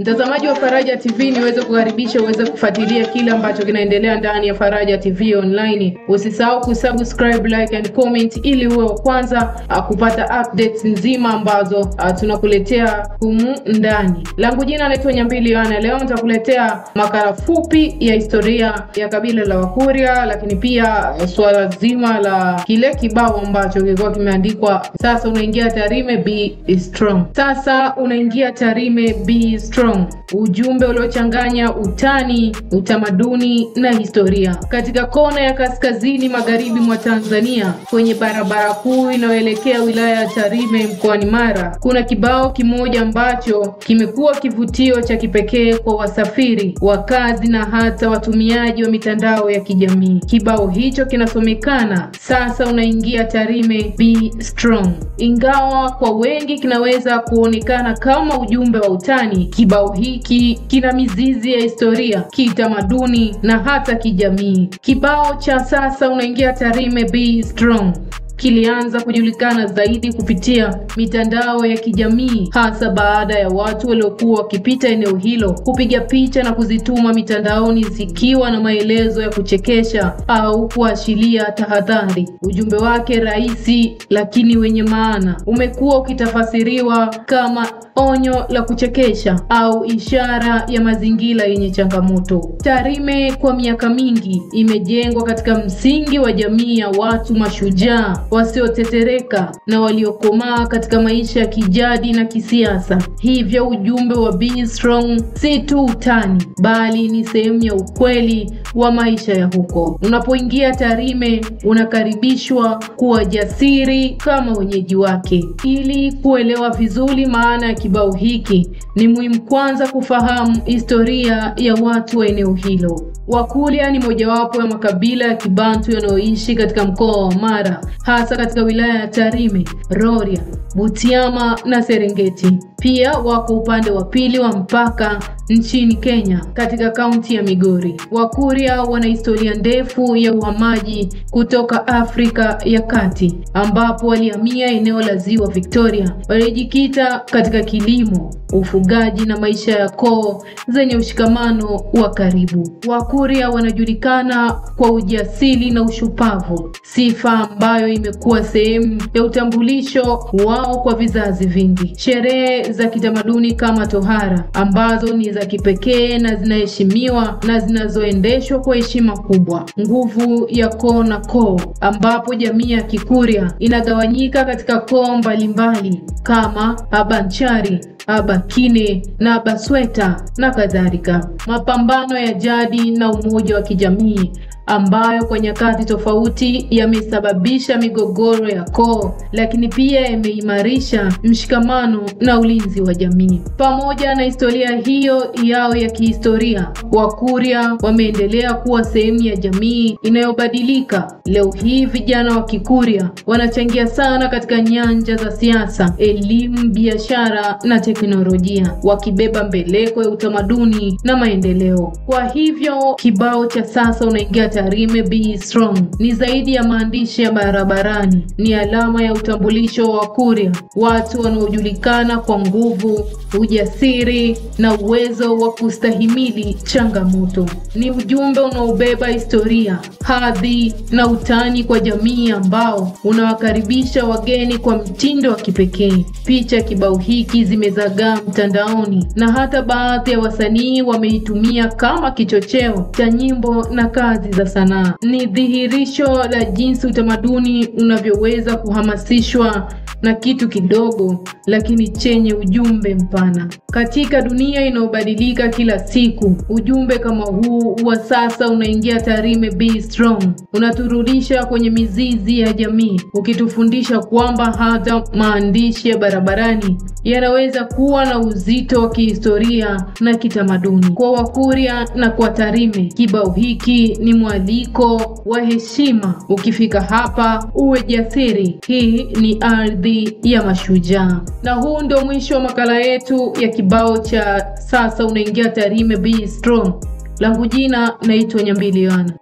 Mtazamaji wa Faraja TV, niweze kukaribisha uweze kufuatilia kile ambacho kinaendelea ndani ya Faraja TV online. Usisahau kusubscribe, like and comment ili uwe wa kwanza kupata updates nzima ambazo tunakuletea humu ndani. Langu jina naitwa Nyambili Yohana. Leo nitakuletea makala fupi ya historia ya kabila la Wakuria, lakini pia swala zima la kile kibao ambacho kilikuwa kimeandikwa sasa unaingia Tarime be strong. Sasa unaingia Tarime be strong. Ujumbe uliochanganya utani, utamaduni na historia. Katika kona ya kaskazini magharibi mwa Tanzania, kwenye barabara kuu inayoelekea wilaya ya Tarime mkoani Mara, kuna kibao kimoja ambacho kimekuwa kivutio cha kipekee kwa wasafiri, wakazi na hata watumiaji wa mitandao ya kijamii. Kibao hicho kinasomekana sasa unaingia Tarime be strong. Ingawa kwa wengi kinaweza kuonekana kama ujumbe wa utani, kibao hiki kina mizizi ya historia, kitamaduni na hata kijamii. Kibao cha sasa unaingia Tarime be strong kilianza kujulikana zaidi kupitia mitandao ya kijamii, hasa baada ya watu waliokuwa wakipita eneo hilo kupiga picha na kuzituma mitandaoni zikiwa na maelezo ya kuchekesha au kuashiria tahadhari. Ujumbe wake rahisi lakini wenye maana umekuwa ukitafasiriwa kama onyo la kuchekesha au ishara ya mazingira yenye changamoto. Tarime kwa miaka mingi imejengwa katika msingi wa jamii ya watu mashujaa, wasiotetereka na waliokomaa katika maisha ya kijadi na kisiasa. Hivyo ujumbe wa be strong si tu utani, bali ni sehemu ya ukweli wa maisha ya huko. Unapoingia Tarime unakaribishwa kuwa jasiri kama wenyeji wake. Ili kuelewa vizuri maana ya kibao hiki, ni muhimu kwanza kufahamu historia ya watu wa eneo hilo. Wakuria ni mojawapo ya makabila ya Kibantu yanayoishi katika mkoa wa Mara, hasa katika wilaya ya Tarime, Rorya, Butiama na Serengeti. Pia wako upande wa pili wa mpaka nchini Kenya katika kaunti ya Migori. Wakuria wana historia ndefu ya uhamaji kutoka Afrika ya Kati, ambapo walihamia eneo la Ziwa Victoria. Walijikita katika kilimo, ufugaji na maisha ya koo zenye ushikamano wa karibu. Wakuria wanajulikana kwa ujasiri na ushupavu, sifa ambayo imekuwa sehemu ya utambulisho wao kwa vizazi vingi. Sherehe za kitamaduni kama tohara, ambazo ni za kipekee na zinaheshimiwa na zinazoendeshwa kwa heshima kubwa. Nguvu ya koo na koo, ambapo jamii ya Kikuria inagawanyika katika koo mbalimbali kama Abanchari, Abakine na Abasweta na kadhalika. Mapambano ya jadi na umoja wa kijamii, ambayo kwa nyakati tofauti yamesababisha migogoro ya koo, lakini pia yameimarisha mshikamano na ulinzi wa jamii. Pamoja na historia hiyo yao ya kihistoria, Wakuria wameendelea kuwa sehemu ya jamii inayobadilika. Leo hii vijana wa Kikuria wanachangia sana katika nyanja za siasa, elimu, biashara na teknolojia, wakibeba mbeleko ya utamaduni na maendeleo. Kwa hivyo kibao cha sasa unaingia Tarime be strong ni zaidi ya maandishi ya barabarani, ni alama ya utambulisho wa Wakuria, watu wanaojulikana kwa nguvu, ujasiri na uwezo wa kustahimili changamoto. Ni ujumbe unaobeba historia, hadhi na utani kwa jamii, ambao unawakaribisha wageni kwa mtindo wa kipekee. Picha kibao hiki zimezagaa mtandaoni na hata baadhi ya wasanii wameitumia kama kichocheo cha nyimbo na kazi za sanaa. Ni dhihirisho la jinsi utamaduni unavyoweza kuhamasishwa na kitu kidogo lakini chenye ujumbe mpana. Katika dunia inayobadilika kila siku, ujumbe kama huu wa sasa unaingia Tarime be strong unaturudisha kwenye mizizi ya jamii, ukitufundisha kwamba hata maandishi ya barabarani yanaweza kuwa na uzito wa kihistoria na kitamaduni. Kwa Wakuria na kwa Tarime, kibao hiki ni mwaliko wa heshima. Ukifika hapa uwe jasiri, hii ni ardhi ya mashujaa. Na huu ndio mwisho wa makala yetu ya kibao cha sasa unaingia Tarime be strong. Langu jina naitwa Nyambili Yohana.